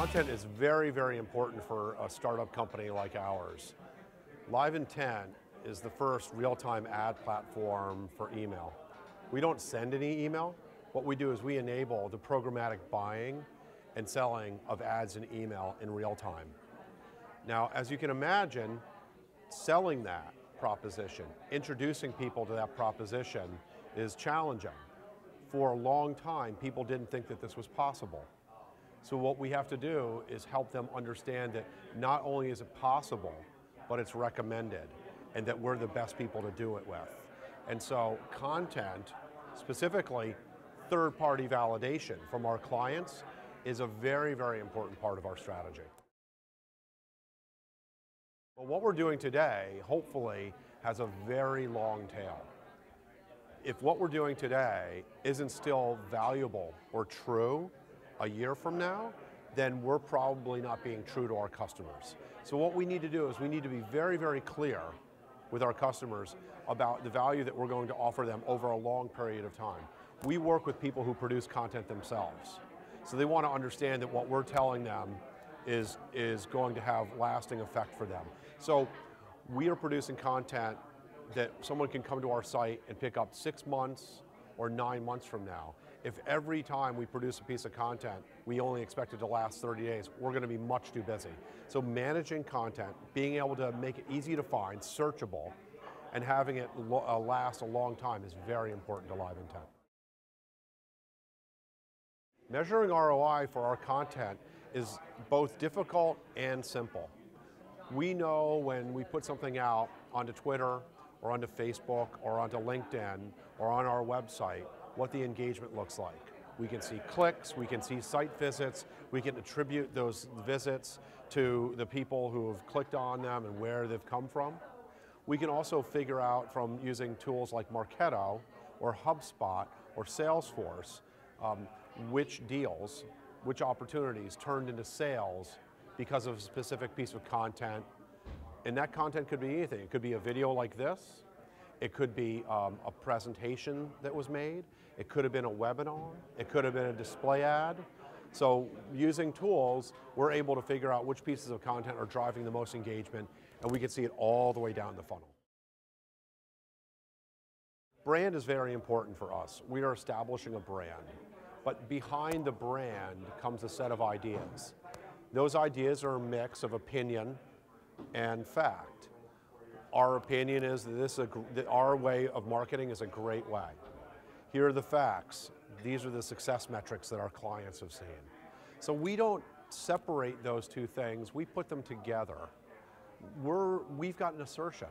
Content is very, very important for a startup company like ours. LiveIntent is the first real-time ad platform for email. We don't send any email. What we do is we enable the programmatic buying and selling of ads and email in real time. Now, as you can imagine, selling that proposition, introducing people to that proposition is challenging. For a long time, people didn't think that this was possible. So what we have to do is help them understand that not only is it possible, but it's recommended, and that we're the best people to do it with. And so content, specifically third-party validation from our clients, is a very, very important part of our strategy. Well, what we're doing today, hopefully, has a very long tail. If what we're doing today isn't still valuable or true a year from now, then we're probably not being true to our customers. So what we need to do is we need to be very, very clear with our customers about the value that we're going to offer them over a long period of time. We work with people who produce content themselves. So they want to understand that what we're telling them is going to have lasting effect for them. So we are producing content that someone can come to our site and pick up 6 months or 9 months from now. If every time we produce a piece of content, we only expect it to last 30 days, we're going to be much too busy. So managing content, being able to make it easy to find, searchable, and having it last a long time is very important to LiveIntent. Measuring ROI for our content is both difficult and simple. We know when we put something out onto Twitter, or onto Facebook, or onto LinkedIn, or on our website, what the engagement looks like. We can see clicks, we can see site visits, we can attribute those visits to the people who have clicked on them and where they've come from. We can also figure out from using tools like Marketo, or HubSpot, or Salesforce, which deals, which opportunities turned into sales because of a specific piece of content. And that content could be anything. It could be a video like this. It could be a presentation that was made. It could have been a webinar. It could have been a display ad. So using tools, we're able to figure out which pieces of content are driving the most engagement, and we can see it all the way down the funnel. Brand is very important for us. We are establishing a brand. But behind the brand comes a set of ideas. Those ideas are a mix of opinion and fact. Our opinion is that our way of marketing is a great way. Here are the facts. These are the success metrics that our clients have seen. So we don't separate those two things, we put them together. We've got an assertion.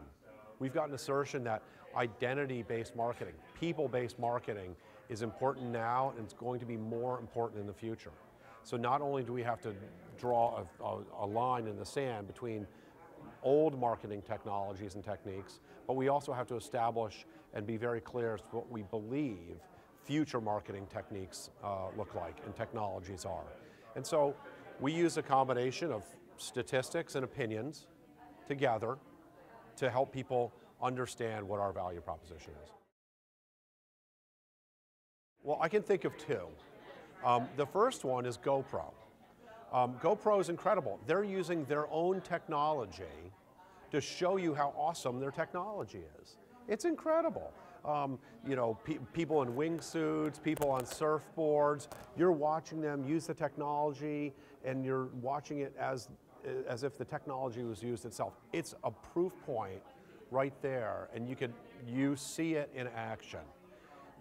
We've got an assertion that identity-based marketing, people-based marketing is important now, and it's going to be more important in the future. So not only do we have to draw a line in the sand between old marketing technologies and techniques, but we also have to establish and be very clear as to what we believe future marketing techniques look like and technologies are. And so we use a combination of statistics and opinions together to help people understand what our value proposition is. Well, I can think of two. The first one is GoPro. GoPro is incredible. They're using their own technology to show you how awesome their technology is. It's incredible. You know, people in wingsuits, people on surfboards, you're watching them use the technology, and you're watching it as if the technology was used itself. It's a proof point right there, and you see it in action.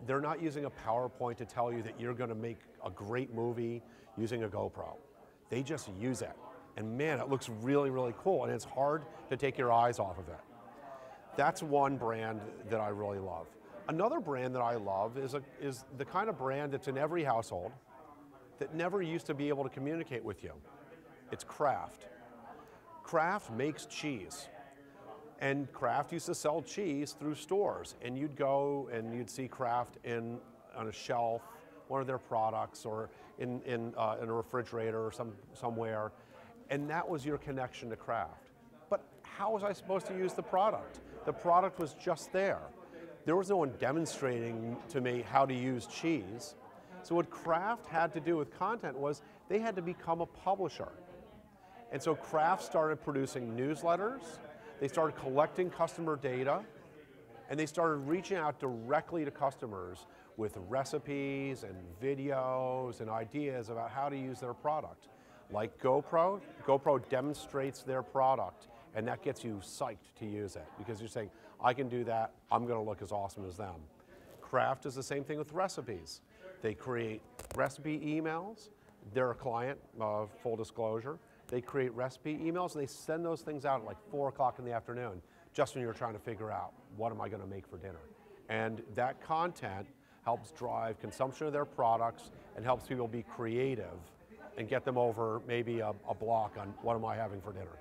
They're not using a PowerPoint to tell you that you're going to make a great movie using a GoPro. They just use it. And man, it looks really, really cool, and it's hard to take your eyes off of it. That's one brand that I really love. Another brand that I love is the kind of brand that's in every household that never used to be able to communicate with you. It's Kraft. Kraft makes cheese. And Kraft used to sell cheese through stores, and you'd go and you'd see Kraft on a shelf, one of their products, or in a refrigerator or somewhere, and that was your connection to Kraft. But how was I supposed to use the product? The product was just there. There was no one demonstrating to me how to use cheese. So what Kraft had to do with content was they had to become a publisher. And so Kraft started producing newsletters, they started collecting customer data, and they started reaching out directly to customers with recipes and videos and ideas about how to use their product. Like GoPro, GoPro demonstrates their product, and that gets you psyched to use it because you're saying, I can do that, I'm going to look as awesome as them. Kraft is the same thing with recipes. They create recipe emails. They're a client, full disclosure. They create recipe emails and they send those things out at like 4 o'clock in the afternoon, just when you're trying to figure out, what am I going to make for dinner? And that content helps drive consumption of their products and helps people be creative and get them over maybe a block on what am I having for dinner.